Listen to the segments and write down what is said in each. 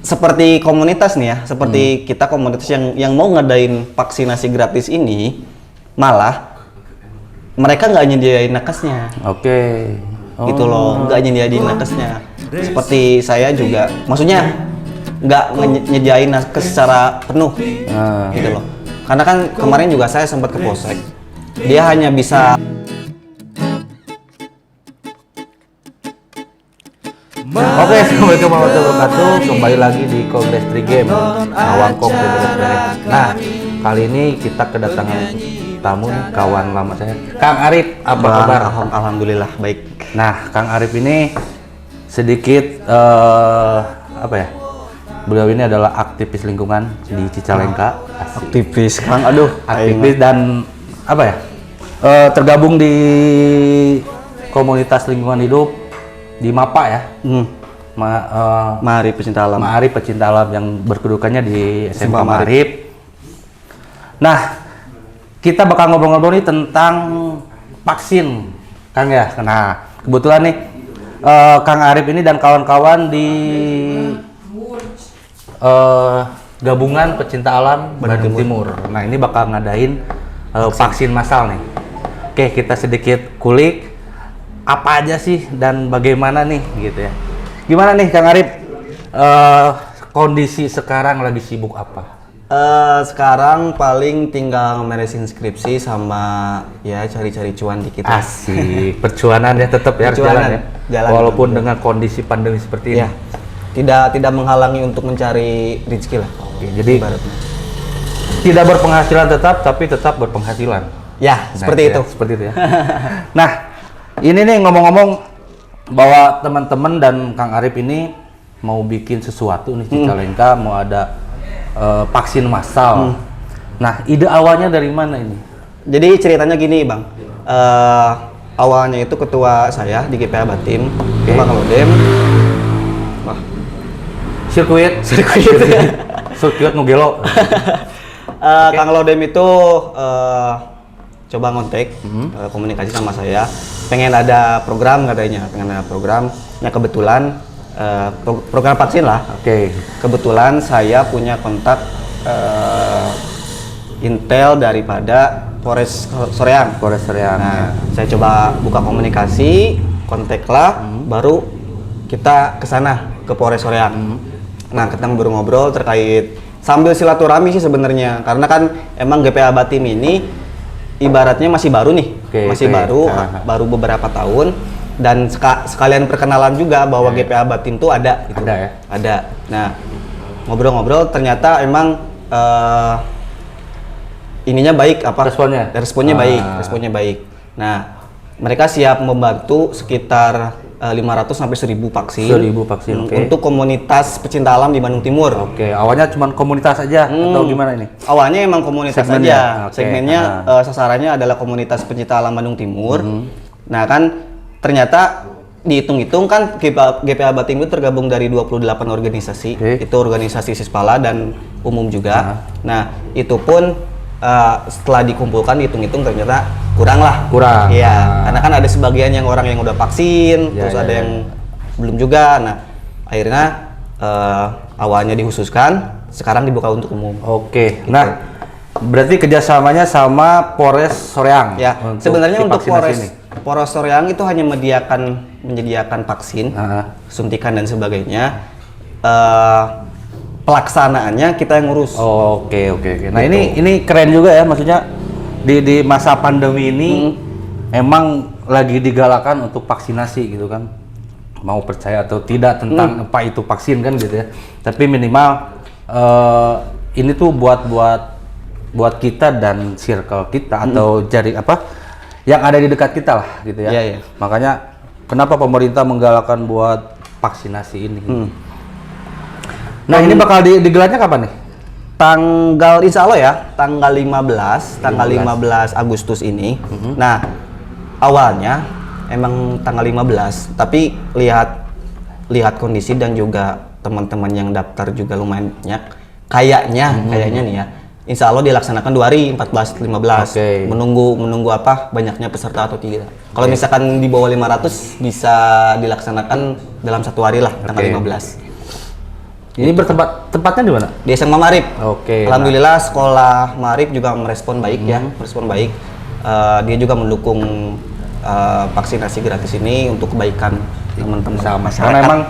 seperti komunitas nih ya, seperti kita komunitas yang mau ngadain vaksinasi gratis ini, malah mereka nggak nyediain nakesnya. Oke. Gitu loh, nggak nyediain nakesnya. Seperti saya juga, maksudnya nggak nyediain nakes secara penuh, gitu loh. Karena kan kemarin juga saya sempat ke Polsek, dia hanya bisa Oke, assalamualaikum warahmatullahi wabarakatuh. Kembali lagi di Kongres Trigame Nawangkong Beberes. Nah, kali ini kita kedatangan tamu nih, kawan lama saya, Kang Arif. Apa kabar? Alhamdulillah baik. Nah, Kang Arif ini sedikit apa ya? Beliau ini adalah aktivis lingkungan di Cicalengka. Aktivis, Kang. Aduh, aktivis dan apa ya? Tergabung di komunitas lingkungan hidup di MAPA ya. Ma'arif Pecinta Alam. Ma'arif Pecinta Alam yang berkedudukannya di SMK Ma'arif. Nah, kita bakal ngobrol-ngobrol nih tentang vaksin, Kang ya. Nah, kebetulan nih Kang Arif ini dan kawan-kawan di Gabungan Pecinta Alam Bandung Timur. Nah, ini bakal ngadain vaksin massal nih. Oke, kita sedikit kulik apa aja sih dan bagaimana nih gitu ya. Gimana nih Kang Arif, kondisi sekarang lagi sibuk apa? Sekarang paling tinggal meresin skripsi sama ya cari-cari cuan dikit. Asik, percuanan ya tetap ya, jalan ya. Walaupun dengan kondisi pandemi seperti ini. Ya, tidak menghalangi untuk mencari rezeki lah. Oke, jadi tidak berpenghasilan tetap, tapi tetap berpenghasilan. Ya, seperti itu. Seperti itu ya. Nah, ini nih ngomong-ngomong bahwa teman-teman dan Kang Arif ini mau bikin sesuatu nih Cicalengka, mau ada vaksin massal. Nah, ide awalnya dari mana ini? Jadi ceritanya gini, Bang. Awalnya itu ketua saya di GPA Batim, Bang Lodem. Wah. Sirkuit Nugelo. Kang Lodem itu coba ngontek komunikasi sama saya, pengen ada program katanya, nah kebetulan program vaksin lah. Kebetulan saya punya kontak intel daripada Polres Soreang. Nah, saya coba buka komunikasi, kontak lah, baru kita ke sana ke Polres Soreang. Nah, kita ngobrol-ngobrol terkait sambil silaturahmi sih sebenarnya, karena kan emang GPA Batim ini ibaratnya masih baru nih, baru beberapa tahun, dan sekalian perkenalan juga bahwa GPA Batim tuh ada, gitu. Ada. Nah, ngobrol-ngobrol ternyata emang ininya baik, responnya baik. Nah, mereka siap membantu sekitar 500 sampai 1000 vaksin. 1000 vaksin. Untuk komunitas pecinta alam di Bandung Timur. Awalnya cuma komunitas aja atau gimana ini? Awalnya emang komunitas aja. Segmennya sasarannya adalah komunitas pecinta alam Bandung Timur. Nah, kan ternyata dihitung-hitung kan GPA Batim itu tergabung dari 28 organisasi. Itu organisasi Sispala dan umum juga. Nah, itu pun setelah dikumpulkan dihitung-hitung ternyata kurang. Iya, karena kan ada sebagian yang orang yang udah vaksin, terus ada yang belum juga. Nah, akhirnya awalnya dikhususkan, sekarang dibuka untuk umum. Gitu. Nah, berarti kerjasamanya sama Polres Soreang. Ya, sebenarnya untuk Polres Soreang itu hanya menyediakan vaksin, suntikan dan sebagainya. Pelaksanaannya kita yang ngurus. Oke. Nah, gitu. ini keren juga ya, maksudnya di masa pandemi ini emang lagi digalakan untuk vaksinasi gitu kan. Mau percaya atau tidak tentang apa itu vaksin kan gitu ya. Tapi minimal ini tuh buat kita dan circle kita atau jaring yang ada di dekat kita lah gitu ya. Iya. Makanya kenapa pemerintah menggalakkan buat vaksinasi ini. Nah, ini bakal digelarnya kapan nih? Insya Allah ya, tanggal 15 Agustus ini. Nah, awalnya emang tanggal 15, tapi lihat kondisi dan juga teman-teman yang daftar juga lumayan banyak. Kayaknya nih ya, insya Allah dilaksanakan 2 hari, 14-15. Menunggu banyaknya peserta atau tidak. Kalau misalkan di bawah 500 bisa dilaksanakan dalam 1 hari lah, tanggal 15. Ini tempatnya di mana? Di SMA Marip. Oke. Alhamdulillah sekolah Marip juga merespon baik ya, merespon baik. Dia juga mendukung vaksinasi gratis ini untuk kebaikan teman-teman Sama. masyarakat. Karena emang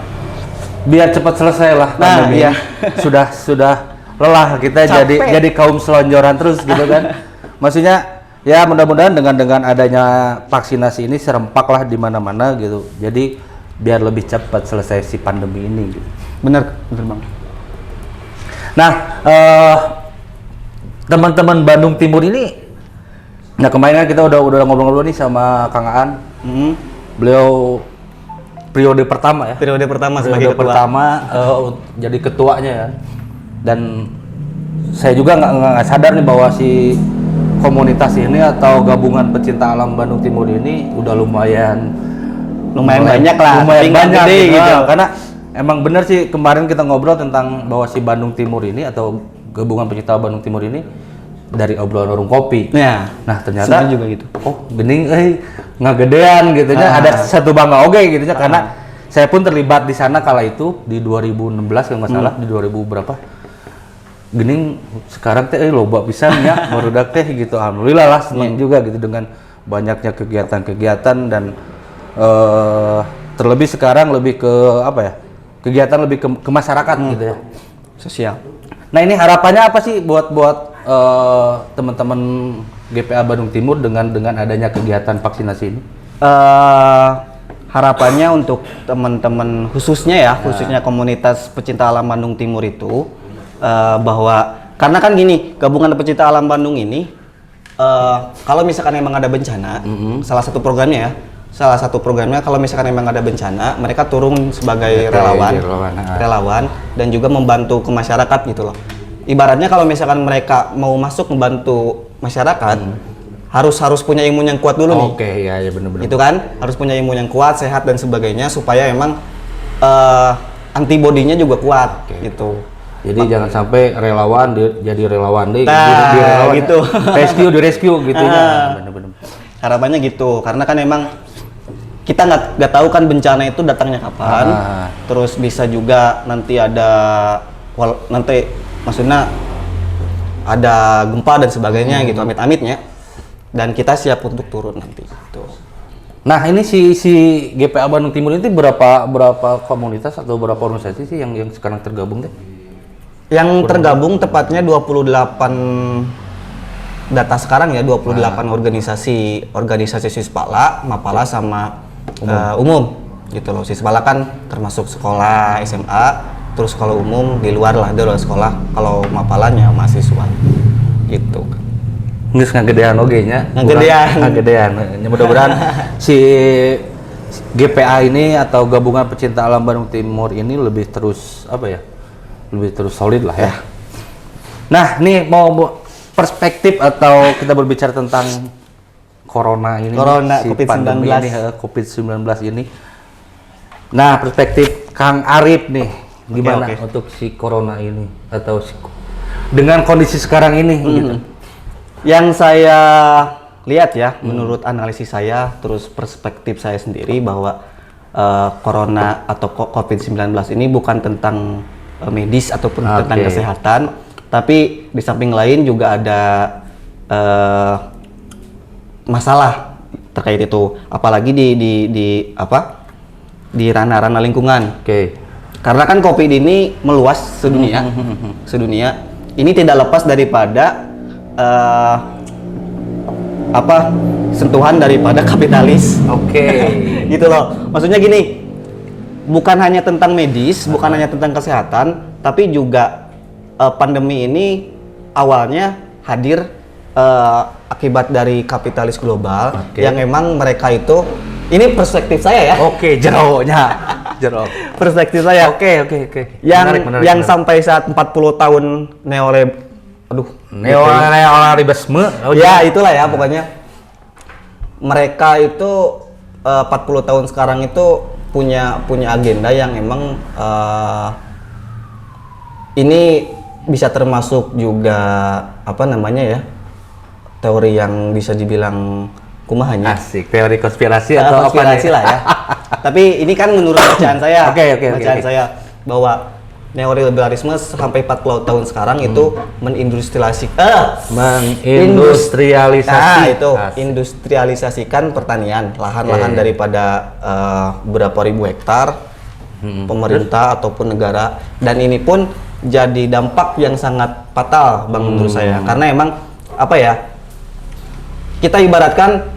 biar cepat selesai lah pandemi. iya. Sudah lelah kita Capek. jadi kaum selonjoran terus gitu kan. Maksudnya ya mudah-mudahan dengan adanya vaksinasi ini serempak lah di mana-mana gitu. Jadi biar lebih cepat selesai si pandemi ini gitu. Bener Bang. Nah, teman-teman Bandung Timur ini, nah kemarin kan kita udah ngobrol-ngobrol nih sama Kang Aan. Beliau periode pertama ya. Periode pertama sebagai ketua. pertama jadi ketuanya ya. Dan saya juga nggak sadar nih bahwa si komunitas ini atau gabungan pecinta alam Bandung Timur ini udah lumayan banyak lah. lumayan tapi nggak banyak gede gitu. Karena emang bener sih kemarin kita ngobrol tentang bahwa si Bandung Timur ini atau gabungan pecinta Bandung Timur ini dari obrolan warung kopi. Ya. Nah ternyata Sebenarnya juga gitu. Oh gening nggak gedean gitu nya. Ada satu bangga oge gitu nya karena saya pun terlibat di sana kala itu di 2016 kalau nggak salah di 2000 berapa. Gening sekarang teh loba pisan nya barudak teh gitu. Alhamdulillah lah senang juga gitu dengan banyaknya kegiatan-kegiatan dan terlebih sekarang lebih ke apa ya? Kegiatan lebih ke masyarakat gitu ya. Sosial. Nah, ini harapannya apa sih buat teman-teman GPA Bandung Timur dengan adanya kegiatan vaksinasi ini? Harapannya untuk teman-teman khususnya komunitas pecinta alam Bandung Timur itu bahwa karena kan gini, gabungan pecinta alam Bandung ini kalau misalkan emang ada bencana, salah satu programnya kalau misalkan emang ada bencana, mereka turun sebagai relawan dan juga membantu ke masyarakat gitu loh. Ibaratnya kalau misalkan mereka mau masuk membantu masyarakat, harus punya imun yang kuat dulu nih. Oke, ya benar-benar. Itu kan harus punya imun yang kuat, sehat dan sebagainya supaya emang antibodinya juga kuat gitu. Jadi jangan sampai relawan jadi relawan deh, Nah, gitu. Di rescue gitu ya. Benar-benar. Harapannya gitu, karena kan emang kita nggak tahu kan bencana itu datangnya kapan. Terus bisa juga nanti maksudnya ada gempa dan sebagainya gitu, amit-amitnya. Dan kita siap untuk turun nanti gitu. Nah, ini si GPA Bandung Timur ini berapa komunitas atau berapa organisasi sih yang sekarang tergabung deh? Yang tergabung tepatnya 28 data sekarang ya, 28 organisasi Sispala, Mapala sama umum gitu loh. Sispala kan termasuk sekolah SMA, terus kalau umum di luar sekolah, kalau Mapalanya mahasiswa gitu. Nggak ngagedean oge nya. Ngagedean. Mudah-mudahan si GPA ini atau gabungan pecinta alam Bandung Timur ini lebih terus solid lah ya. Nah, nih mau perspektif atau kita berbicara tentang corona ini, COVID-19 ini. Nah, perspektif Kang Arif nih, gimana untuk si corona ini atau dengan kondisi sekarang ini gitu. Yang saya lihat ya, menurut analisis saya, terus perspektif saya sendiri bahwa corona atau COVID-19 ini bukan tentang medis ataupun tentang kesehatan, tapi di samping lain juga ada masalah terkait itu, apalagi di ranah-ranah lingkungan. Karena kan COVID ini meluas sedunia. Ini tidak lepas daripada sentuhan daripada kapitalis. Gitu loh. Maksudnya gini, bukan hanya tentang medis, bukan hanya tentang kesehatan, tapi juga pandemi ini awalnya hadir akibat dari kapitalis global yang emang mereka itu, ini perspektif saya ya. Jero. Perspektif saya. Oke. Yang sampai saat 40 tahun neoliberalisme. Ya, itulah ya pokoknya. Mereka itu 40 tahun sekarang itu punya agenda yang emang ini bisa termasuk juga teori yang bisa dibilang kumahanya. Asik, teori konspirasi atau konspirasi lah ya. Tapi ini kan menurut bacaan saya. Oke. Saya bahwa neoliberalisme sampai 40 tahun sekarang itu industrialisasikan pertanian, lahan-lahan daripada berapa ribu hektar pemerintah ataupun negara, dan ini pun jadi dampak yang sangat fatal Bang menurut saya, karena emang apa ya, kita ibaratkan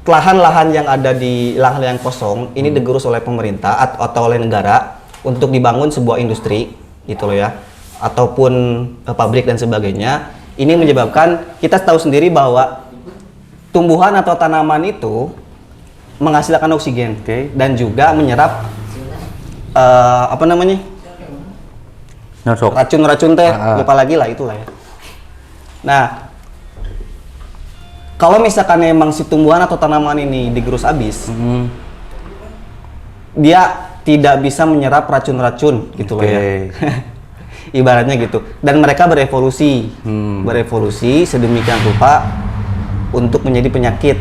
lahan-lahan yang ada di lahan yang kosong ini digerus oleh pemerintah atau oleh negara untuk dibangun sebuah industri gitu loh ya, ataupun pabrik dan sebagainya. Ini menyebabkan kita tahu sendiri bahwa tumbuhan atau tanaman itu menghasilkan oksigen dan juga menyerap racun-racun teh, lupa lagi lah itulah ya. Nah, kalau misalkan emang si tumbuhan atau tanaman ini digerus habis, dia tidak bisa menyerap racun-racun gitu loh ya. Ibaratnya gitu. Dan mereka berevolusi sedemikian rupa untuk menjadi penyakit.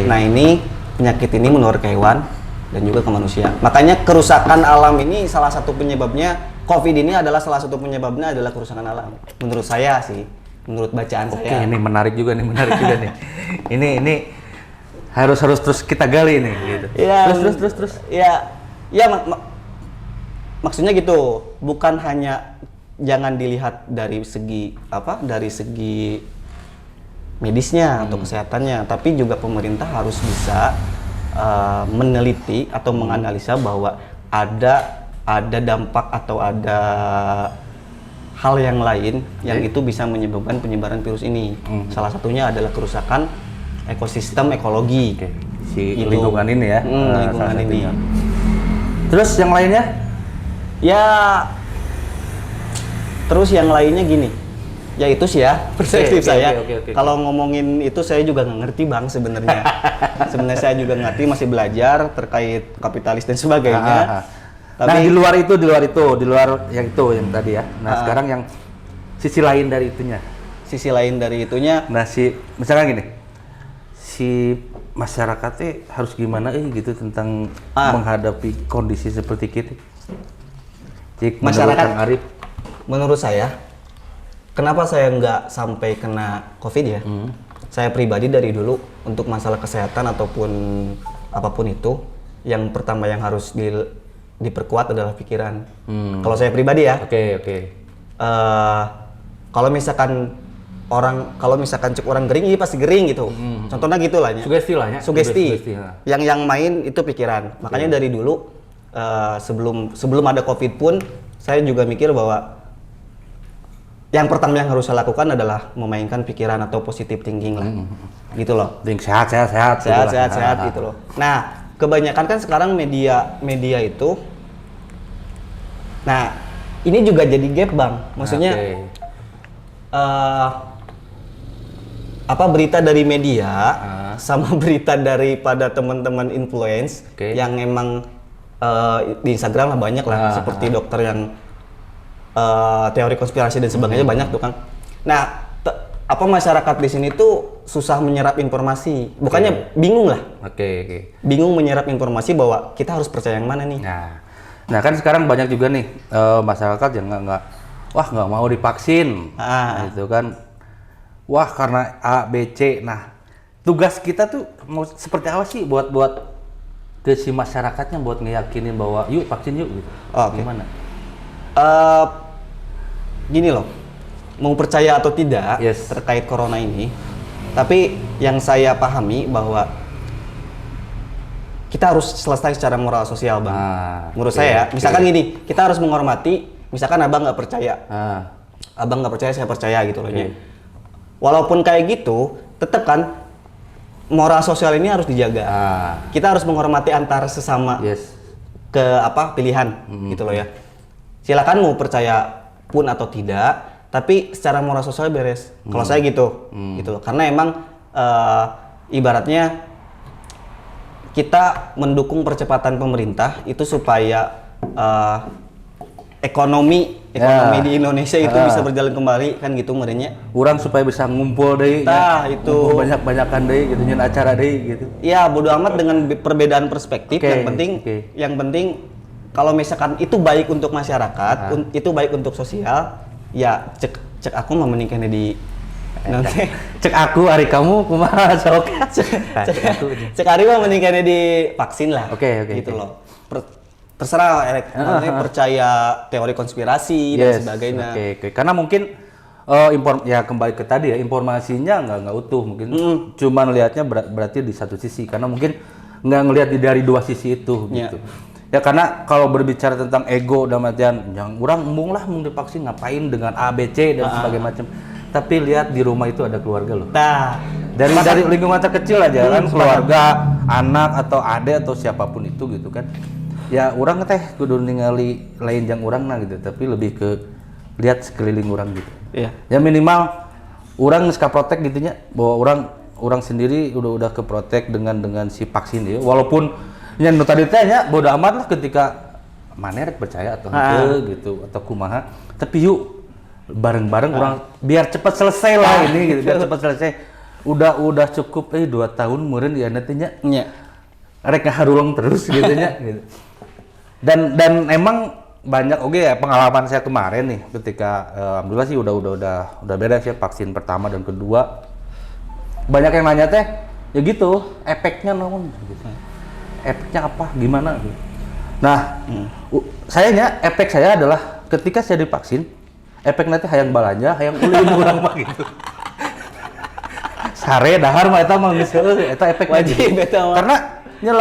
Nah, ini penyakit ini menular ke hewan dan juga ke manusia. Makanya kerusakan alam ini salah satu penyebabnya, COVID ini adalah salah satu penyebabnya adalah kerusakan alam. Menurut saya sih, menurut bacaan saya. Ini menarik juga nih. Ini harus terus kita gali nih gitu. Ya, terus. Maksudnya gitu, bukan hanya jangan dilihat dari segi medisnya atau kesehatannya, tapi juga pemerintah harus bisa meneliti atau menganalisa bahwa ada dampak atau ada hal yang lain yang itu bisa menyebabkan penyebaran virus ini. Salah satunya adalah kerusakan ekosistem ekologi. Lingkungan ini ya. Lingkungan ini. Terus yang lainnya? Terus yang lainnya gini. Ya itu sih ya perspektif saya. Kalau ngomongin itu saya juga nggak ngerti Bang sebenarnya. Sebenarnya saya juga ngerti, masih belajar terkait kapitalis dan sebagainya. Tapi nah, di luar yang itu yang tadi ya. Nah, sekarang yang sisi lain dari itunya. Nah, misalkan gini. Si masyarakatnya harus gimana gitu tentang menghadapi kondisi seperti kita. Masyarakat Arif, menurut saya, kenapa saya nggak sampai kena COVID ya? Saya pribadi dari dulu untuk masalah kesehatan ataupun apapun itu, yang pertama yang harus diperkuat adalah pikiran. Kalau saya pribadi ya. Kalau misalkan cek orang gering, iya pasti gering gitu. Contohnya gitu lah ya. Sugesti. Yang main itu pikiran. Makanya dari dulu sebelum ada COVID pun saya juga mikir bahwa yang pertama yang harus saya lakukan adalah memainkan pikiran atau positive thinking lah. Gitu loh. Sehat gitu loh. Nah, kebanyakan kan sekarang media itu, nah ini juga jadi gap Bang. Maksudnya berita dari media sama berita daripada teman-teman influence yang emang di Instagram lah banyak lah, seperti dokter yang teori konspirasi dan sebagainya banyak tuh Kang. Nah, masyarakat di sini tuh susah menyerap informasi, bukannya bingung lah. Bingung menyerap informasi bahwa kita harus percaya yang mana nih. Nah kan sekarang banyak juga nih masyarakat yang nggak mau divaksin, gitu kan. Wah, karena A, B, C. Nah, tugas kita tuh mau seperti apa sih buat ke si masyarakatnya, buat ngeyakinin bahwa yuk vaksin yuk gitu. Gimana? Gini loh, mau percaya atau tidak terkait corona ini, tapi yang saya pahami bahwa kita harus selesai secara moral sosial Bang. Menurut saya, misalkan gini, kita harus menghormati, misalkan abang nggak percaya, saya percaya gitu loh. Walaupun kayak gitu, tetap kan moral sosial ini harus dijaga. Kita harus menghormati antar sesama pilihan gitu loh ya. Silakan mau percaya pun atau tidak, tapi secara moral sosial beres. Kalau saya gitu loh. Karena emang ibaratnya kita mendukung percepatan pemerintah itu supaya ekonomi di Indonesia itu bisa berjalan kembali kan gitu merenya. Orang supaya bisa ngumpul deh. Itu banyak-banyakan deh gitu, nyen acara deh gitu. Iya, bodo amat dengan perbedaan perspektif. Yang penting kalau misalkan itu baik untuk masyarakat, itu baik untuk sosial, ya cek aku mah mending kena di nanti cek aku hari kamu kumaha sok. cek hari mah mending kena di vaksin lah. Oke, gitu loh. Terserah nanti percaya teori konspirasi dan sebagainya. Oke. Karena mungkin ya kembali ke tadi ya, informasinya nggak utuh mungkin. Cuman lihatnya berarti di satu sisi, karena mungkin nggak ngelihat dari dua sisi itu gitu. Ya karena kalau berbicara tentang ego dan artian yang orang embung lah mau divaksin ngapain dengan A, B, C dan sebagainya macam. Tapi lihat di rumah itu ada keluarga loh. Nah, dari lingkungan terkecil aja kan, keluarga, anak atau adik atau siapapun itu gitu kan. Ya orang teh kudu ningali lain yang orang nah gitu, tapi lebih ke lihat sekeliling orang gitu. Iya. Ya minimal orang nggak protek gitunya, bahwa orang sendiri udah ke protek dengan si vaksin ya. Walaupun yang tadi tanya bodo amat lah ketika mana rek percaya atau enggak gitu atau kumaha, tapi yuk bareng-bareng orang biar cepat selesai lah ini gitu, biar cepat selesai. Udah cukup 2 tahun meureun ya nantinya. Iya. Rek ngaharulang terus gitu nya gitu. Dan emang banyak ya pengalaman saya kemarin nih ketika alhamdulillah sih udah beres ya vaksin pertama dan kedua. Banyak yang nanya teh ya gitu, efeknya naon gitu. Efeknya apa, gimana gitu. Nah, sayanya efek saya adalah ketika saya divaksin, efek nanti hayang balanja, hayang ulin urang mah gitu. Sare dahar mah eta mah geus eta efek wajib eta mah. Karena nya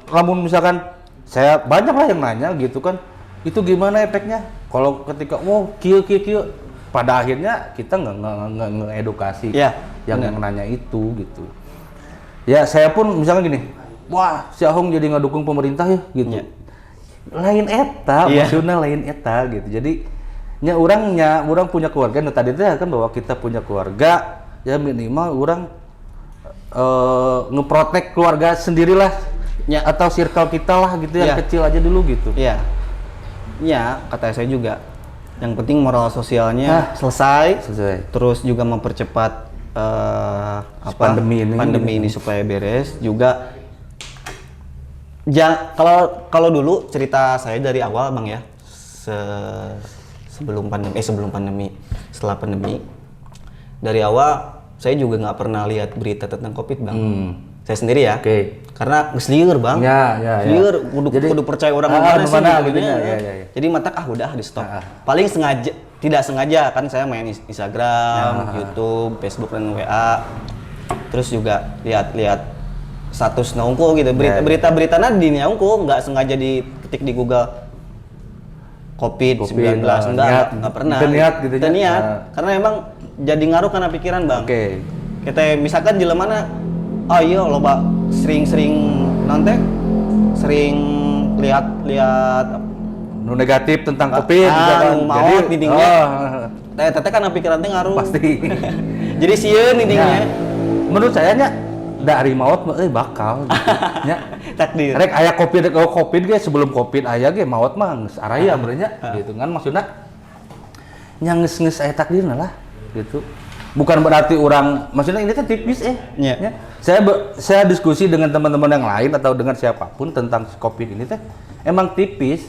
lamun misalkan saya banyak lah yang nanya gitu kan, itu gimana efeknya? Kalau ketika kieu pada akhirnya kita nggak ngedukasi yang nanya itu gitu. Ya saya pun misalnya gini, wah si Ahong jadi ngadukung pemerintah ya gitu. Lain eta, maksudnya lain eta gitu. Jadi orang punya keluarga. Nah tadi teh kan bahwa kita punya keluarga, ya minimal orang ngeprotek keluarga sendirilah, atau circle kita lah gitu yang kecil aja dulu gitu. Iya. Ya kata saya juga. Yang penting moral sosialnya selesai. Terus juga mempercepat pandemi ini supaya beres juga. Kalau dulu cerita saya dari awal Bang ya, sebelum pandemi, setelah pandemi, dari awal saya juga nggak pernah lihat berita tentang COVID Bang. Saya sendiri ya. Karena ngeslieur Bang. Lieur kudu percaya orang mana sih gitu ya. Jadi mata udah di stop. Paling tidak sengaja kan saya main Instagram, YouTube, Facebook dan WA. Terus juga lihat status naungku gitu, berita-berita di naungku nggak sengaja diketik di Google COVID-19 nggak pernah. Kita niat karena emang jadi ngaruh karena pikiran Bang. Kita misalkan jelema mana, iya loba sering nonton, sering lihat negatif tentang COVID misalkan. Jadi dindingnya. Teteh karena pikiran teh ngaruh. Pasti. Jadi sieun dindingnya. Menurut saya nya dari maut bakal gitu. Nya takdir. Rek aya COVID ge sebelum COVID aya ge maut mah geus araya benernya gitu kan, maksudna nya geus aya takdirna lah gitu. Bukan berarti orang, maksudnya ini teh tipis ya. Saya diskusi dengan teman-teman yang lain atau dengan siapapun tentang COVID ini teh emang tipis.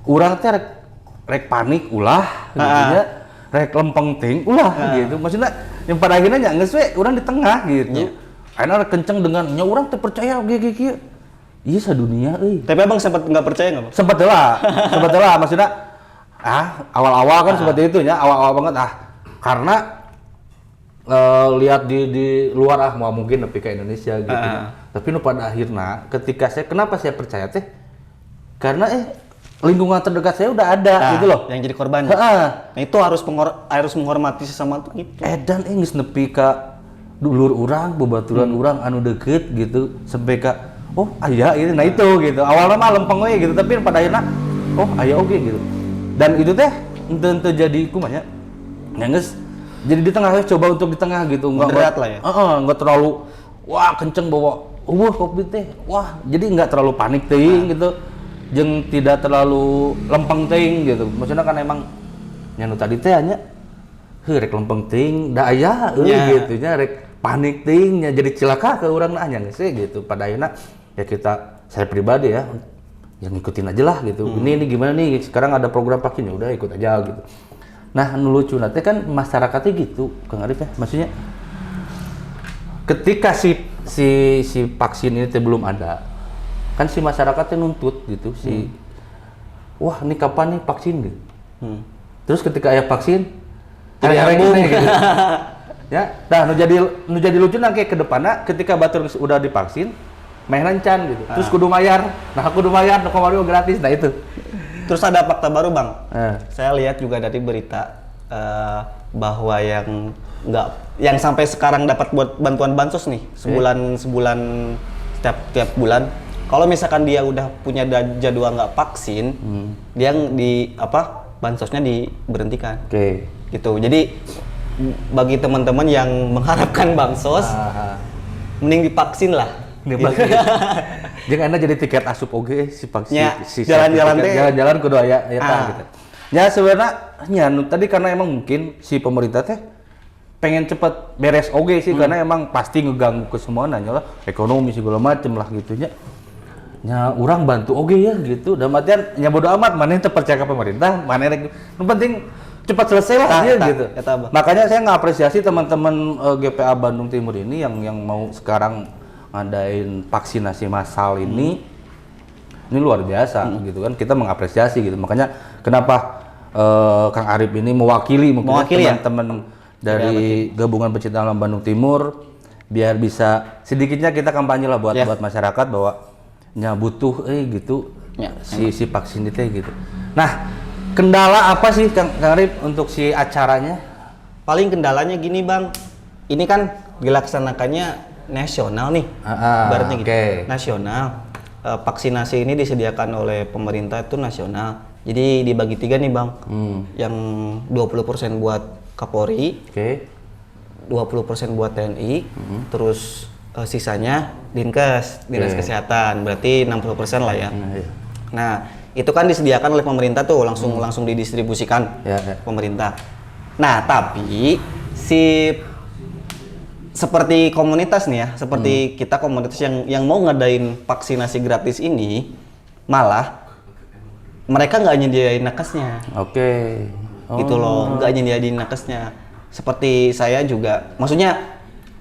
Urang teh rek panik ulah gitu nya. Rek lempeng ting ulah gitu. Maksudnya yang pada akhirnya nya geus we urang di tengah gitu. Akhirnya kenceng dengan nya urang teh percaya kieu. Iya sadunia euy. Tapi Abang sempat nggak percaya nggak Bang? Sempat lah maksudnya awal-awal kan seperti itu ya, awal-awal banget karena lihat di luar mau mungkin tapi ke Indonesia gitu. Tapi pada akhirnya ketika kenapa saya percaya teh? Karena lingkungan terdekat saya udah ada gitu loh. Yang jadi korban. Nah itu harus menghormati sesama tuh gitu. Dan geus nepi ka dulur urang, babaturan urang anu deket gitu sampai ka aya ini nah itu gitu. Awalnya mah lempeng we gitu tapi pada akhirnya aya oge gitu. Dan itu teh henteu jadi kumaha nya. Geus jadi di tengah, coba untuk di tengah gitu, moderat lah ya. Nggak terlalu kenceng bawa COVID teh. Jadi nggak terlalu panik teuing gitu. Jeung tidak terlalu lempeng teuing gitu. Maksudnya kan emang nya nu tadi teh nya rek lempeng teuing da aya gitu nya rek panik teuing nya jadi cilaka ke urang nya geus gitu. Pada akhirnya ya saya pribadi ya ya ngikutin aja lah gitu. Ini gimana nih sekarang ada program vaksin, ya udah ikut aja gitu. Nah, nu lucu nanti kan masyarakatnya gitu, Kang Arif ya. Maksudnya ketika si vaksin ini belum ada, kan si masyarakatnya nuntut gitu wah ini kapan nih vaksin gitu. Terus ketika ada vaksin, gitu. Ya, nah nu jadi lucu nanti ke depannya ketika batur udah divaksin, main lancan gitu. Terus kudu bayar. Nah, kudu bayar, nu kemarin gratis. Nah itu. Terus ada fakta baru, Bang. Saya lihat juga dari berita bahwa yang sampai sekarang dapat buat bantuan bansos nih, sebulan tiap bulan. Kalau misalkan dia udah punya jadwal nggak vaksin, dia bansosnya diberhentikan. Gitu. Jadi bagi teman-teman yang mengharapkan bansos, mending divaksin lah. Jangan Anda jadi tiket asup oge si vaksin. Ya, jalan-jalan kudu aya gitu. Ya sebenarnya tadi karena emang mungkin si pemerintah teh pengen cepet beres oge sih karena emang pasti ngeganggu ke semua nanya lah ekonomi segala macem lah gitunya. Ya orang bantu oge ya gitu. Dan artian nya bodo amat mana yang percaya ke pemerintah, mana yang penting cepat selesai lah dia gitu. Makanya saya ngapresiasi teman-teman GPA Bandung Timur ini yang mau sekarang ngadain vaksinasi massal ini luar biasa gitu kan, kita mengapresiasi gitu. Makanya kenapa Kang Arif ini mewakili teman-teman dari Gabungan Pecinta Alam Bandung Timur biar bisa sedikitnya kita kampanye lah buat masyarakat bahwa butuh gitu si vaksin itu gitu. Nah, kendala apa sih Kang Arif untuk si acaranya? Paling kendalanya gini, Bang. Ini kan dilaksanakannya nasional nih, ibaratnya gitu. Nasional. Vaksinasi ini disediakan oleh pemerintah itu nasional. Jadi dibagi 3 nih, Bang. Yang 20% buat Kapolri, 20% buat TNI, terus sisanya Dinkes, Dinas Kesehatan. Berarti 60% lah ya. Nah, itu kan disediakan oleh pemerintah tuh, langsung didistribusikan pemerintah. Nah, tapi seperti komunitas nih ya, seperti kita komunitas yang mau ngadain vaksinasi gratis ini, malah mereka nggak nyediain nakesnya. Gitu loh, nggak nyediain nakesnya. Seperti saya juga, maksudnya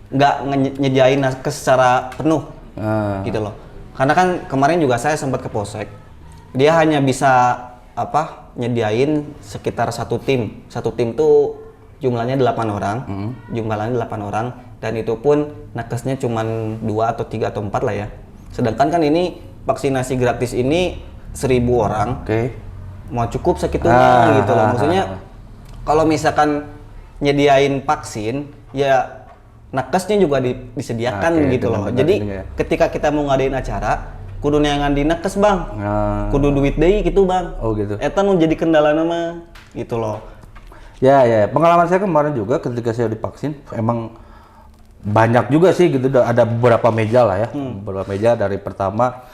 nggak nyediain nakes secara penuh, gitu loh. Karena kan kemarin juga saya sempat ke Polsek, dia hanya bisa nyediain sekitar satu tim tuh jumlahnya 8 orang, dan itu pun nakesnya cuma 2 atau 3 atau 4 lah ya. Sedangkan kan ini vaksinasi gratis ini 1000 orang, mau cukup segitunya gitu loh. Maksudnya kalau misalkan nyediain vaksin, ya nakesnya juga disediakan gitu loh. Jadi ketika kita mau ngadain acara, kudu neangan di nakes, Bang. Kudu duit deui gitu, Bang. Gitu. Eta nu jadi kendala nama gitu loh. Ya, pengalaman saya kemarin juga ketika saya divaksin, emang banyak juga sih gitu, ada beberapa meja lah ya, beberapa meja dari pertama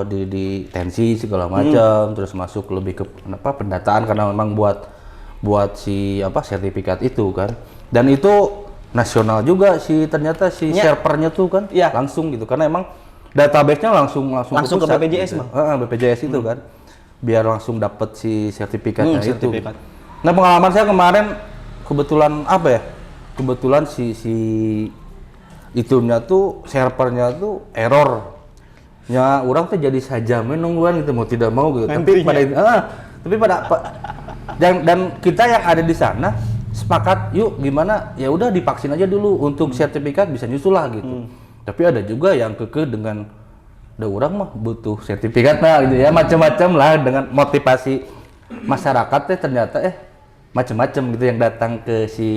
di tensi segala macam, terus masuk lebih ke pendataan karena memang buat si sertifikat itu kan, dan itu nasional juga sih ternyata si servernya tuh kan langsung gitu karena emang database-nya langsung ke BPJS, gitu. BPJS itu kan, biar langsung dapat si sertifikatnya itu. Nah, pengalaman saya kemarin kebetulan si itunya tuh servernya tuh error. Ya orang tuh jadi saja menungguan gitu mau tidak mau gitu. Tapi dan kita yang ada di sana sepakat yuk gimana ya udah divaksin aja dulu untuk sertifikat bisa nyusul lah gitu. Tapi ada juga yang kekeh dengan orang mah butuh sertifikat gitu ya, macam-macam lah dengan motivasi masyarakat ternyata macam-macam gitu yang datang ke si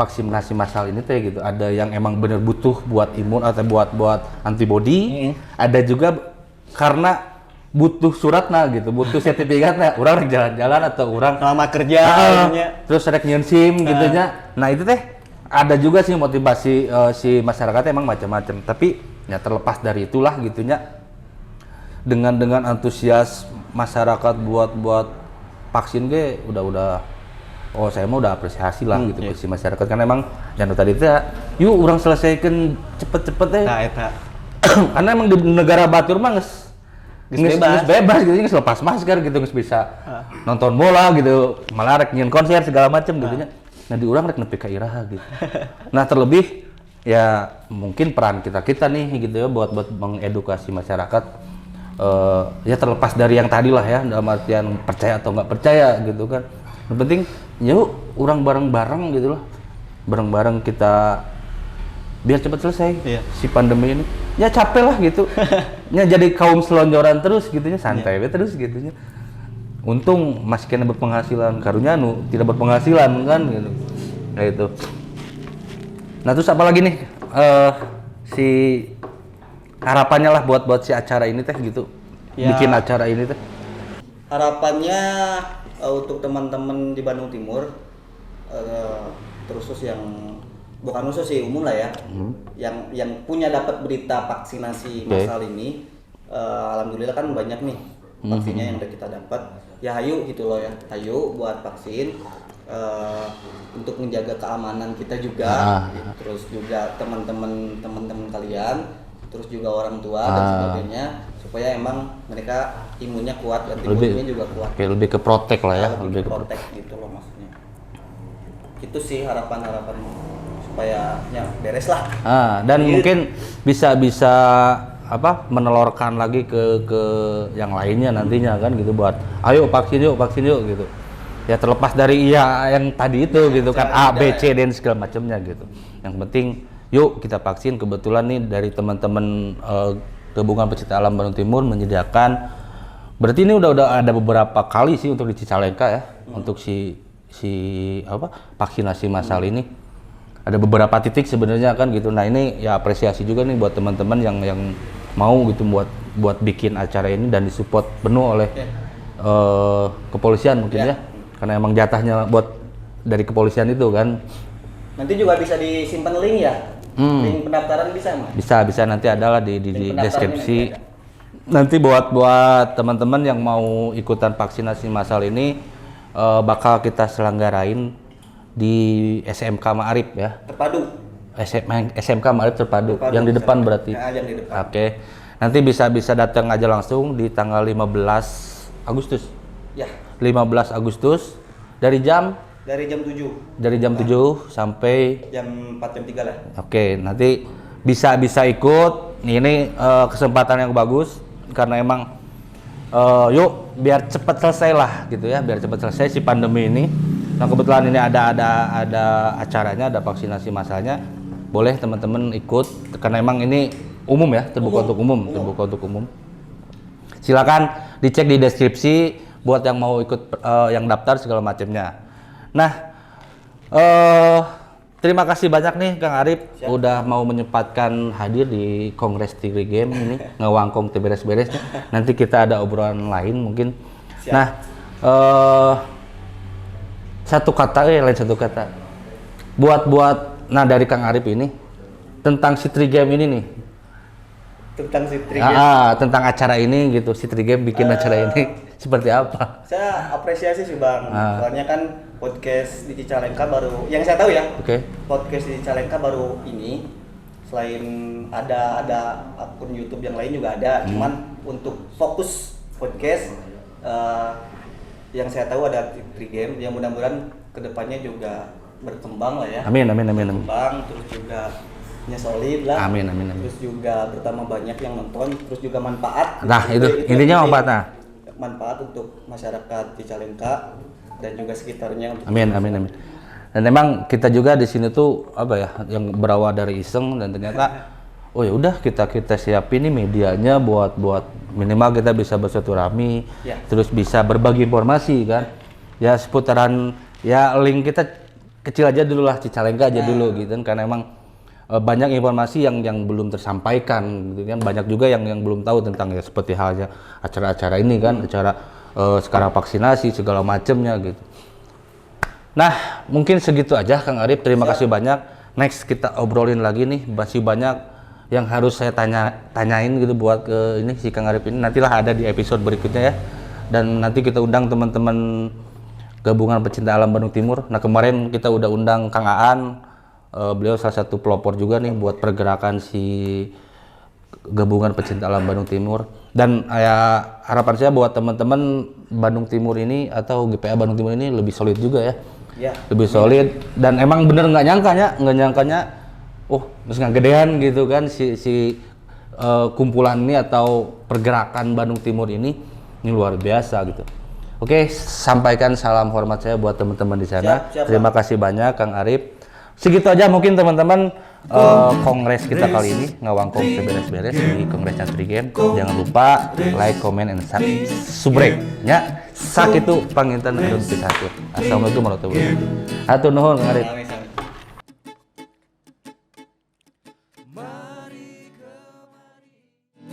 vaksinasi massal ini gitu. Ada yang emang bener butuh buat imun atau buat antibody, ada juga karena butuh suratnya gitu, butuh sertifikatnya. Orang jalan-jalan atau orang lama kerja terus rek nyieun SIM gitunya. Nah, itu ada juga sih motivasi si masyarakat emang macam-macam. Tapi ya terlepas dari itulah gitunya, dengan antusias masyarakat buat vaksin udah saya mau udah apresiasi lah gitu ke si masyarakat karena emang yang tadi itu yuk orang selesaikan cepet-cepet Nah, eta. karena emang di negara batur mah Geus bebas gitu, geus lepas masker gitu, geus bisa nonton bola gitu, malah rek nyeun konser segala macem gitu nya. Nah di urang rek nepi ka iraha gitu. Nah terlebih ya mungkin peran kita nih gitu ya buat mengedukasi masyarakat, ya terlepas dari yang tadi lah ya, dalam artian percaya atau nggak percaya gitu kan. Yang penting yuk urang bareng-bareng gitu lah, bareng-bareng kita biar cepat selesai si pandemi ini. Ya capek lah gitu. Ya jadi kaum selonjoran terus gitunya, santai terus gitunya. Untung masih kena berpenghasilan, karunya tidak berpenghasilan kan gitu. Nah itu. Nah terus apa lagi nih si harapannya lah buat si acara ini teh gitu. Bikin acara ini teh. Harapannya untuk teman-teman di Bandung Timur, terus yang bukan khusus sih, umum lah ya, yang punya dapat berita vaksinasi massal ini, alhamdulillah kan banyak nih vaksinnya yang udah kita dapat. Ya hayu gitu loh ya, hayu buat vaksin untuk menjaga keamanan kita juga, terus juga teman-teman kalian, terus juga orang tua dan sebagainya, supaya emang mereka imunnya kuat dan imunnya juga kuat. Oke, lebih ke protek lah ya, lebih ke protek gitu loh maksudnya. Itu sih harapan supaya ya beres lah. Dan mungkin bisa apa menelorkan lagi ke yang lainnya nantinya kan gitu, buat ayo vaksin yuk gitu. Ya terlepas dari yang tadi itu gitu kan, A, B, C dan segala macamnya gitu. Yang penting yuk kita vaksin. Kebetulan nih dari teman-teman Gabungan Pecinta Alam Bandung Timur menyediakan, berarti ini udah ada beberapa kali sih untuk di Cicalengka ya, untuk si vaksinasi massal ini. Ada beberapa titik sebenarnya kan gitu. Nah ini ya apresiasi juga nih buat teman-teman yang mau gitu buat bikin acara ini dan disupport penuh oleh kepolisian mungkin ya. Karena emang jatahnya buat dari kepolisian itu kan. Nanti juga bisa disimpan link ya. Link pendaftaran bisa Mas? Bisa nanti adalah di deskripsi. Nanti buat teman-teman yang mau ikutan vaksinasi massal ini bakal kita selenggarain di SMK Ma'arif ya. Terpadu. SMK Ma'arif terpadu. Yang di depan berarti. Ya, yang di depan. Oke. Nanti bisa datang aja langsung di tanggal 15 Agustus. Ya. 15 Agustus dari jam 7. Dari jam 7 sampai jam 4 jam 3 lah. Oke, nanti bisa ikut. Ini kesempatan yang bagus karena emang yuk biar cepat selesai lah gitu ya, biar cepat selesai si pandemi ini. Nah kebetulan ini ada acaranya, ada vaksinasi massalnya, boleh teman-teman ikut karena emang ini umum ya, terbuka untuk umum. Silakan dicek di deskripsi buat yang mau ikut, yang daftar segala macamnya. Nah terima kasih banyak nih Kang Arif. Siap. Udah mau menyempatkan hadir di Kongres Tigre Game ini, ngewangkong beres-beres. Nanti kita ada obrolan lain mungkin. Siap. Nah lain satu kata buat dari Kang Arif ini tentang si Tigre Game ini nih, tentang si Tigre Game, tentang acara ini gitu, si Tigre Game bikin acara ini seperti apa? Saya apresiasi sih Bang, soalnya kan podcast di Cicalengka baru, yang saya tahu ya, podcast di Cicalengka baru ini, selain ada akun YouTube yang lain juga ada, cuman untuk fokus podcast yang saya tahu ada Tigre Game, yang mudah-mudahan kedepannya juga berkembang lah ya. Amin. Berkembang, terus juga solid lah. Amin. Terus juga bertambah banyak yang nonton, terus juga manfaat. Nah itu intinya manfaat untuk masyarakat Cicalengka dan juga sekitarnya. Amin. Dan memang kita juga di sini tuh apa ya, yang berawal dari iseng dan ternyata oh ya udah kita siapin nih medianya buat minimal kita bisa bersilaturahmi, terus bisa berbagi informasi kan. Ya seputaran ya link kita kecil aja dulu lah, Cicalengka aja dulu gitu kan, karena emang banyak informasi yang belum tersampaikan gitu kan, banyak juga yang belum tahu tentang ya seperti halnya acara-acara ini kan, acara sekarang vaksinasi segala macamnya gitu. Nah mungkin segitu aja Kang Arif, terima kasih banyak. Next kita obrolin lagi nih, masih banyak yang harus saya tanyain gitu buat ke ini si Kang Arif ini, nantilah ada di episode berikutnya ya. Dan nanti kita undang teman-teman Gabungan Pecinta Alam Bandung Timur. Nah kemarin kita udah undang Kang Aan, beliau salah satu pelopor juga nih buat pergerakan si gabungan pecinta alam Bandung Timur. Dan ya harapan saya buat teman-teman Bandung Timur ini atau GPA Bandung Timur ini lebih solid juga ya. Ya. Lebih solid dan emang bener nggak nyangkanya, terus nggak gedean gitu kan si kumpulan ini atau pergerakan Bandung Timur ini luar biasa gitu. Oke, sampaikan salam hormat saya buat teman-teman di sana. Siap, Terima kasih banyak Kang Arif. Segitu aja mungkin teman-teman kongres kita kali ini ngawangkong seberes-beres di Kongres Country Game. Jangan lupa like, comment, and subscribe nya. Sak itu panginten anu dipisakeun. Assalamualaikum warahmatullahi wabarakatuh. Hatur nuhun Kang Arif.